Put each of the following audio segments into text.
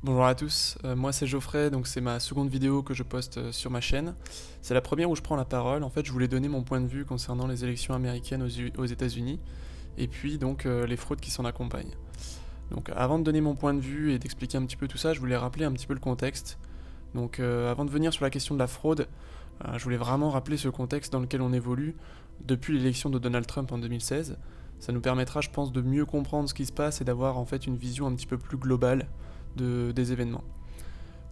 Bonjour à tous, moi c'est Geoffrey, donc c'est ma seconde vidéo que je poste sur ma chaîne. C'est la première où je prends la parole. En fait, je voulais donner mon point de vue concernant les élections américaines aux États-Unis et puis donc les fraudes qui s'en accompagnent. Donc avant de donner mon point de vue et d'expliquer un petit peu tout ça, je voulais rappeler un petit peu le contexte. Donc avant de venir sur la question de la fraude, je voulais vraiment rappeler ce contexte dans lequel on évolue depuis l'élection de Donald Trump en 2016. Ça nous permettra, je pense, de mieux comprendre ce qui se passe et d'avoir en fait une vision un petit peu plus globale des événements.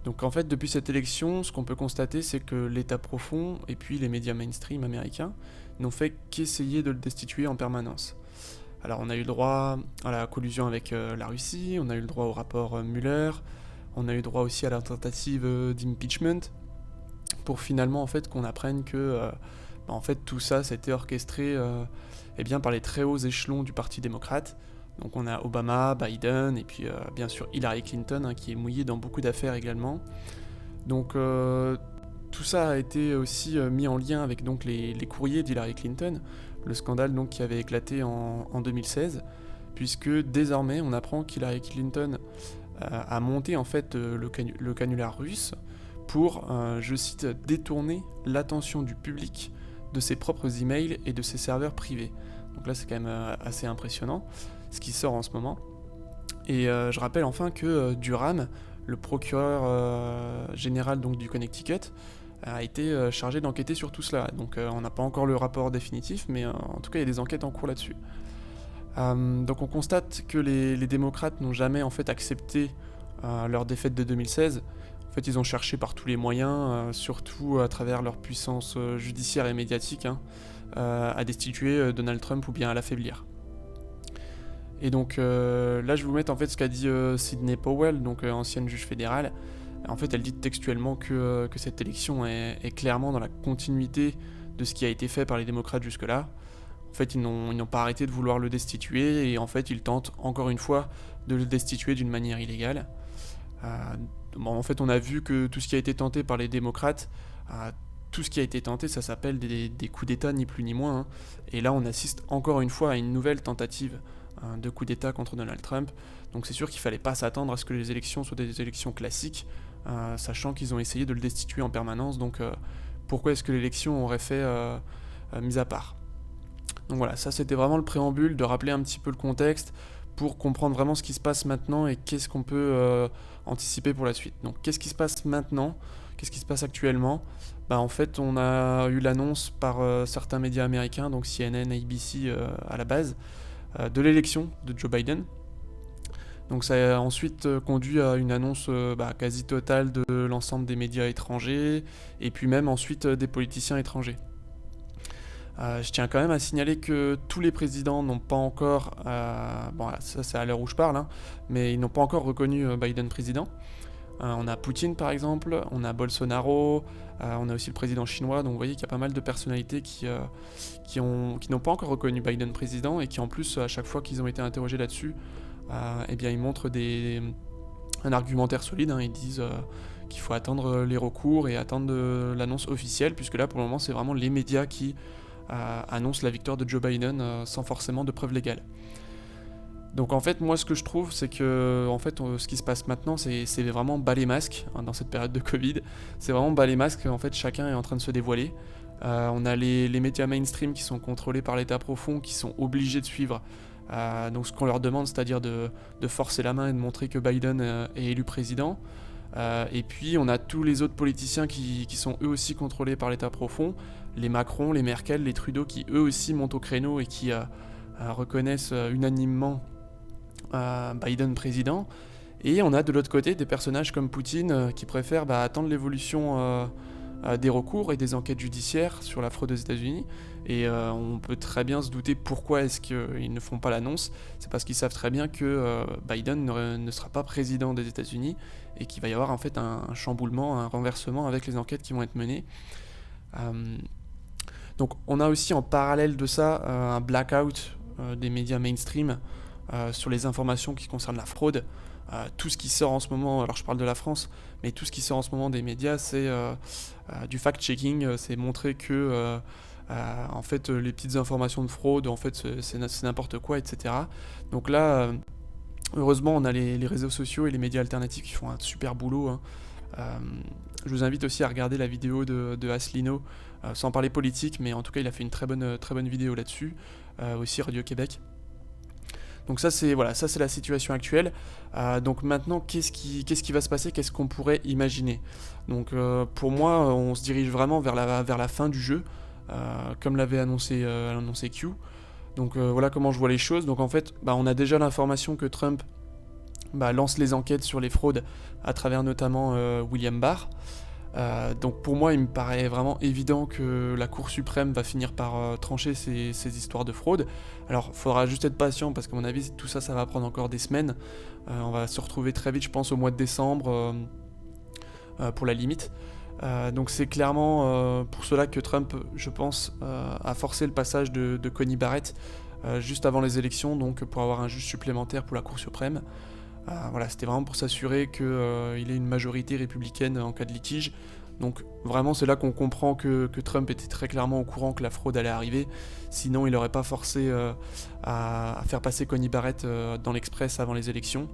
Donc en fait, depuis cette élection, ce qu'on peut constater, c'est que l'État profond et puis les médias mainstream américains n'ont fait qu'essayer de le destituer en permanence. Alors on a eu le droit à la collusion avec la Russie, on a eu le droit au rapport Mueller, on a eu droit aussi à la tentative d'impeachment, pour finalement en fait qu'on apprenne que en fait tout ça c'était orchestré eh bien, par les très hauts échelons du Parti démocrate. Donc on a Obama, Biden et puis bien sûr Hillary Clinton qui est mouillée dans beaucoup d'affaires également. Donc tout ça a été aussi mis en lien avec donc les courriers d'Hillary Clinton, le scandale donc qui avait éclaté en 2016, puisque désormais on apprend qu'Hillary Clinton a monté en fait le canular russe pour, je cite, détourner l'attention du public de ses propres emails et de ses serveurs privés. Donc là c'est quand même assez impressionnant ce qui sort en ce moment. Et je rappelle enfin que Durham, le procureur général donc, du Connecticut, a été chargé d'enquêter sur tout cela. Donc on n'a pas encore le rapport définitif, mais en tout cas il y a des enquêtes en cours là-dessus. Donc on constate que les démocrates n'ont jamais en fait accepté leur défaite de 2016. En fait, ils ont cherché par tous les moyens, surtout à travers leur puissance judiciaire et médiatique, à destituer Donald Trump ou bien à l'affaiblir. Et donc là, je vais vous mettre en fait ce qu'a dit Sidney Powell, donc ancienne juge fédérale. En fait, elle dit textuellement que cette élection est clairement dans la continuité de ce qui a été fait par les démocrates jusque-là. En fait, ils n'ont pas arrêté de vouloir le destituer et en fait, ils tentent encore une fois de le destituer d'une manière illégale. En fait, on a vu que tout ce qui a été tenté par les démocrates, tout ce qui a été tenté, ça s'appelle des coups d'État, ni plus ni moins. Et là, on assiste encore une fois à une nouvelle tentative de coup d'État contre Donald Trump. Donc c'est sûr qu'il ne fallait pas s'attendre à ce que les élections soient des élections classiques, sachant qu'ils ont essayé de le destituer en permanence. Donc pourquoi est-ce que l'élection aurait fait mise à part? Donc voilà, ça c'était vraiment le préambule, de rappeler un petit peu le contexte pour comprendre vraiment ce qui se passe maintenant et qu'est-ce qu'on peut anticiper pour la suite. Donc qu'est-ce qui se passe maintenant? Qu'est-ce qui se passe actuellement? En fait, on a eu l'annonce par certains médias américains, donc CNN, ABC à la base, de l'élection de Joe Biden. Donc ça a ensuite conduit à une annonce quasi totale de l'ensemble des médias étrangers et puis même ensuite des politiciens étrangers. Je tiens quand même à signaler que tous les présidents n'ont pas encore, ça c'est à l'heure où je parle, mais ils n'ont pas encore reconnu Biden président. On a Poutine par exemple, on a Bolsonaro, on a aussi le président chinois, donc vous voyez qu'il y a pas mal de personnalités qui n'ont pas encore reconnu Biden président et qui en plus à chaque fois qu'ils ont été interrogés là-dessus, ils montrent un argumentaire solide, ils disent qu'il faut attendre les recours et attendre l'annonce officielle, puisque là pour le moment c'est vraiment les médias qui annonce la victoire de Joe Biden sans forcément de preuves légales. Donc en fait, moi ce que je trouve, c'est que ce qui se passe maintenant, c'est vraiment bas les masques dans cette période de Covid. C'est vraiment bas les masques, en fait chacun est en train de se dévoiler. On a les médias mainstream qui sont contrôlés par l'État profond, qui sont obligés de suivre donc ce qu'on leur demande, c'est-à-dire de forcer la main et de montrer que Biden est élu président. Et puis on a tous les autres politiciens qui sont eux aussi contrôlés par l'État profond, les Macron, les Merkel, les Trudeau, qui eux aussi montent au créneau et qui reconnaissent unanimement Biden président. Et on a de l'autre côté des personnages comme Poutine qui préfèrent attendre l'évolution des recours et des enquêtes judiciaires sur la fraude aux États-Unis. Et on peut très bien se douter pourquoi est-ce qu'ils ne font pas l'annonce. C'est parce qu'ils savent très bien que Biden ne sera pas président des États-Unis et qu'il va y avoir en fait un chamboulement, un renversement avec les enquêtes qui vont être menées. Donc on a aussi en parallèle de ça un blackout des médias mainstream sur les informations qui concernent la fraude. Tout ce qui sort en ce moment, alors je parle de la France, mais tout ce qui sort en ce moment des médias, c'est du fact-checking, c'est montrer que en fait les petites informations de fraude, en fait c'est n'importe quoi, etc. Donc là, Heureusement, on a les réseaux sociaux et les médias alternatifs qui font un super boulot, hein. Je vous invite aussi à regarder la vidéo de Asselineau, sans parler politique, mais en tout cas il a fait une très bonne vidéo là-dessus, aussi Radio-Québec. Donc ça c'est voilà, ça c'est la situation actuelle. Donc maintenant qu'est-ce qui va se passer, qu'est-ce qu'on pourrait imaginer. Donc pour moi on se dirige vraiment vers la fin du jeu, comme l'avait annoncé Q. Donc voilà comment je vois les choses. Donc en fait on a déjà l'information que Trump lance les enquêtes sur les fraudes à travers notamment William Barr. Donc pour moi il me paraît vraiment évident que la Cour suprême va finir par trancher ces histoires de fraude. Alors il faudra juste être patient parce qu'à mon avis tout ça va prendre encore des semaines. On va se retrouver très vite je pense au mois de décembre pour la limite. Donc c'est clairement pour cela que Trump je pense a forcé le passage de Coney Barrett juste avant les élections, donc pour avoir un juge supplémentaire pour la Cour suprême. Voilà, c'était vraiment pour s'assurer qu'il ait une majorité républicaine en cas de litige. Donc vraiment c'est là qu'on comprend que Trump était très clairement au courant que la fraude allait arriver, sinon il n'aurait pas forcé à faire passer Coney Barrett dans l'Express avant les élections.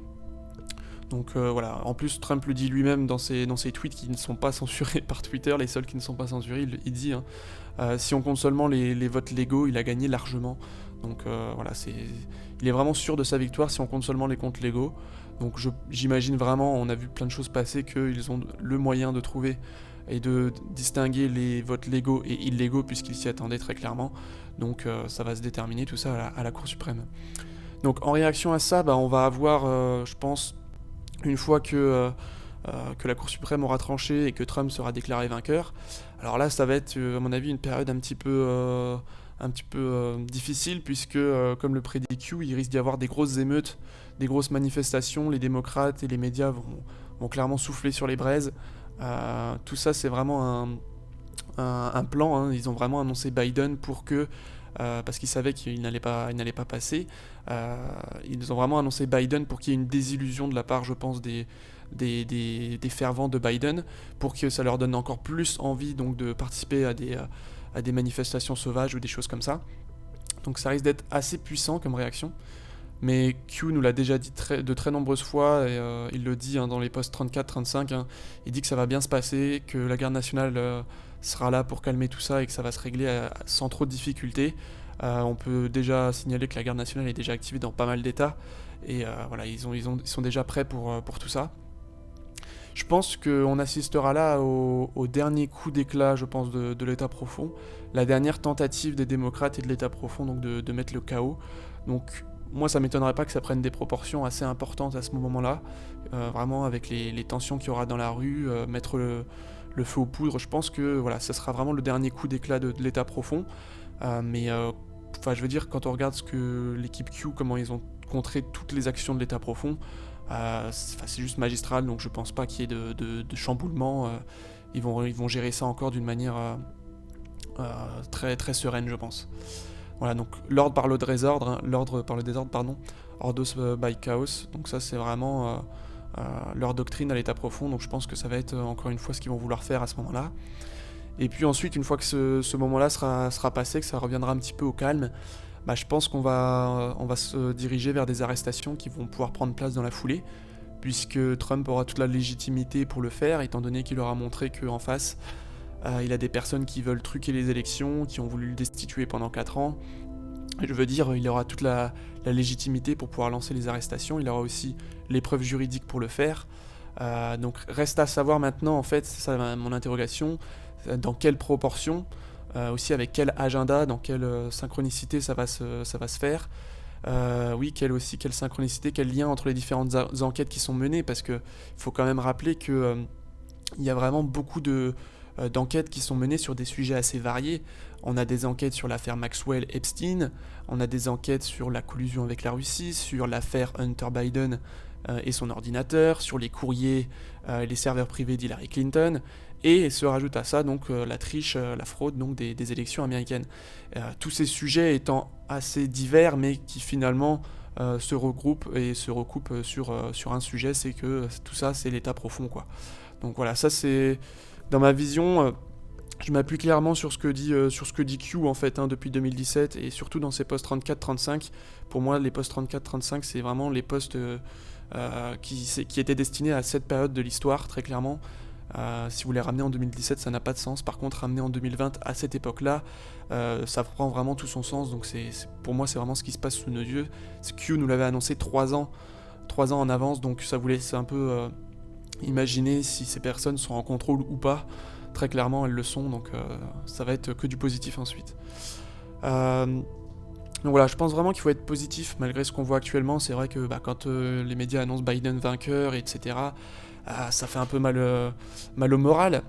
Donc voilà, en plus Trump le dit lui-même dans ses tweets qui ne sont pas censurés par Twitter, les seuls qui ne sont pas censurés, il dit si on compte seulement les votes légaux, il a gagné largement. Donc voilà, il est vraiment sûr de sa victoire si on compte seulement les comptes légaux. Donc j'imagine vraiment, on a vu plein de choses passer, qu'ils ont le moyen de trouver et de distinguer les votes légaux et illégaux puisqu'ils s'y attendaient très clairement. Donc ça va se déterminer tout ça à la Cour suprême. Donc en réaction à ça, on va avoir, je pense, une fois que la Cour suprême aura tranché et que Trump sera déclaré vainqueur. Alors là, ça va être, à mon avis, une période un petit peu difficile puisque, comme le prédit Q, il risque d'y avoir des grosses émeutes, des grosses manifestations. Les démocrates et les médias vont clairement souffler sur les braises. Tout ça, c'est vraiment un plan, hein. Ils ont vraiment annoncé Biden pour que parce qu'ils savaient qu'il n'allait pas passer. Ils ont vraiment annoncé Biden pour qu'il y ait une désillusion de la part, je pense, des fervents de Biden, pour que ça leur donne encore plus envie donc, de participer à des manifestations sauvages ou des choses comme ça. Donc ça risque d'être assez puissant comme réaction. Mais Q nous l'a déjà dit de très nombreuses fois, et il le dit dans les posts 34-35, il dit que ça va bien se passer, que la garde nationale sera là pour calmer tout ça et que ça va se régler sans trop de difficultés. On peut déjà signaler que la garde nationale est déjà activée dans pas mal d'États, et voilà, ils sont déjà prêts pour tout ça. Je pense qu'on assistera là au dernier coup d'éclat, je pense, de l'État profond, la dernière tentative des démocrates et de l'État profond donc de mettre le chaos. Donc moi ça m'étonnerait pas que ça prenne des proportions assez importantes à ce moment-là, vraiment avec les tensions qu'il y aura dans la rue, mettre le feu aux poudres. Je pense que voilà, ça sera vraiment le dernier coup d'éclat de l'État profond. Mais je veux dire, quand on regarde ce que l'équipe Q, comment ils ont contré toutes les actions de l'État profond, c'est juste magistral, donc je pense pas qu'il y ait de chamboulement. Ils vont gérer ça encore d'une manière très, très sereine, je pense. Voilà, donc l'ordre par le désordre, ordos by chaos, donc ça c'est vraiment leur doctrine à l'état profond, donc je pense que ça va être encore une fois ce qu'ils vont vouloir faire à ce moment-là. Et puis ensuite, une fois que ce moment-là sera passé, que ça reviendra un petit peu au calme, je pense qu'on va se diriger vers des arrestations qui vont pouvoir prendre place dans la foulée, puisque Trump aura toute la légitimité pour le faire, étant donné qu'il aura montré qu'en face, il a des personnes qui veulent truquer les élections, qui ont voulu le destituer pendant 4 ans. Je veux dire, il aura toute la légitimité pour pouvoir lancer les arrestations, il aura aussi les preuves juridiques pour le faire. Donc reste à savoir maintenant, en fait, c'est ça mon interrogation, dans quelle proportion, aussi avec quel agenda, dans quelle synchronicité ça va se faire. Quelle synchronicité, quel lien entre les différentes enquêtes qui sont menées, parce qu'il faut quand même rappeler que il y a vraiment beaucoup d'enquêtes qui sont menées sur des sujets assez variés. On a des enquêtes sur l'affaire Maxwell-Epstein, on a des enquêtes sur la collusion avec la Russie, sur l'affaire Hunter Biden et son ordinateur, sur les courriers et les serveurs privés d'Hillary Clinton, et se rajoute à ça donc la triche, la fraude donc des élections américaines. Tous ces sujets étant assez divers, mais qui finalement se regroupent et se recoupent sur un sujet, c'est que tout ça c'est l'état profond, quoi. Donc voilà, ça c'est dans ma vision, Je m'appuie clairement sur ce que dit Q en fait, hein, depuis 2017, et surtout dans ses posts 34-35. Pour moi, les posts 34-35, c'est vraiment les posts qui étaient destinés à cette période de l'histoire, très clairement. Si vous les ramenez en 2017, ça n'a pas de sens. Par contre, ramener en 2020 à cette époque-là, ça prend vraiment tout son sens. Donc pour moi, c'est vraiment ce qui se passe sous nos yeux. Q nous l'avait annoncé 3 ans en avance, donc ça vous laisse un peu imaginer si ces personnes sont en contrôle ou pas. Très clairement, elles le sont, donc ça va être que du positif ensuite. Donc voilà, je pense vraiment qu'il faut être positif malgré ce qu'on voit actuellement. C'est vrai que quand les médias annoncent Biden vainqueur, etc., ça fait un peu mal au moral.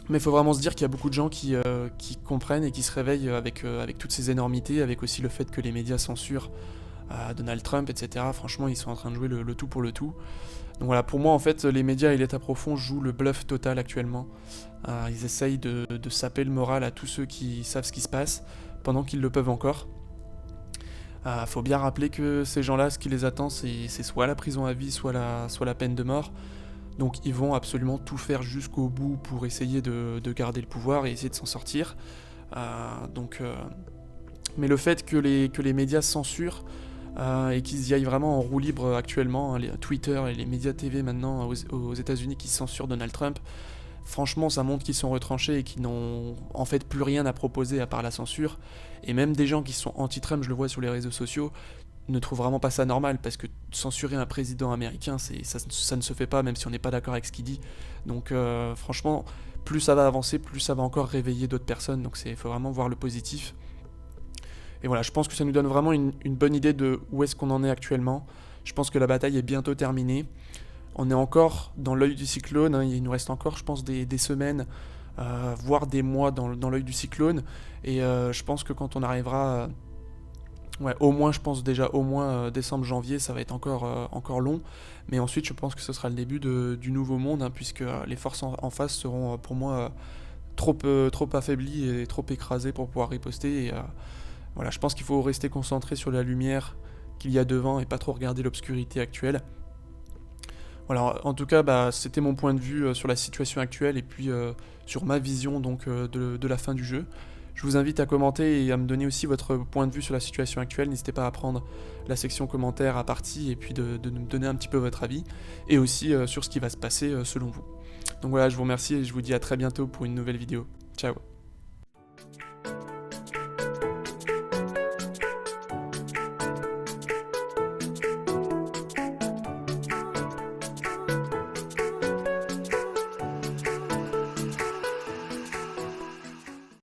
Mais il faut vraiment se dire qu'il y a beaucoup de gens qui comprennent et qui se réveillent avec toutes ces énormités, avec aussi le fait que les médias censurent Donald Trump, etc. Franchement, ils sont en train de jouer le tout pour le tout. Donc voilà, pour moi, en fait, les médias et l'État profond jouent le bluff total actuellement. Ils essayent de saper le moral à tous ceux qui savent ce qui se passe, pendant qu'ils le peuvent encore. Faut bien rappeler que ces gens-là, ce qui les attend, c'est soit la prison à vie, soit la peine de mort. Donc ils vont absolument tout faire jusqu'au bout pour essayer de garder le pouvoir et essayer de s'en sortir. Mais le fait que les médias censurent et qu'ils y aillent vraiment en roue libre actuellement, hein, les Twitter et les médias TV maintenant aux États-Unis qui censurent Donald Trump, franchement ça montre qu'ils sont retranchés et qu'ils n'ont en fait plus rien à proposer à part la censure. Et même des gens qui sont anti-Trump, je le vois sur les réseaux sociaux, ne trouvent vraiment pas ça normal, parce que censurer un président américain, ça ne se fait pas, même si on n'est pas d'accord avec ce qu'il dit. Donc franchement, plus ça va avancer, plus ça va encore réveiller d'autres personnes, donc il faut vraiment voir le positif. Et voilà, je pense que ça nous donne vraiment une bonne idée de où est-ce qu'on en est actuellement. Je pense que la bataille est bientôt terminée. On est encore dans l'œil du cyclone, hein, il nous reste encore, je pense, des semaines, voire des mois dans l'œil du cyclone. Et je pense que quand on arrivera... au moins, je pense déjà au moins décembre, janvier, ça va être encore long. Mais ensuite, je pense que ce sera le début du nouveau monde, hein, puisque les forces en face seront pour moi trop affaiblies et trop écrasées pour pouvoir riposter. Et voilà, je pense qu'il faut rester concentré sur la lumière qu'il y a devant et pas trop regarder l'obscurité actuelle. Voilà, en tout cas, c'était mon point de vue sur la situation actuelle et puis sur ma vision donc de la fin du jeu. Je vous invite à commenter et à me donner aussi votre point de vue sur la situation actuelle. N'hésitez pas à prendre la section commentaires à partie et puis de me donner un petit peu votre avis. Et aussi sur ce qui va se passer selon vous. Donc voilà, je vous remercie et je vous dis à très bientôt pour une nouvelle vidéo. Ciao.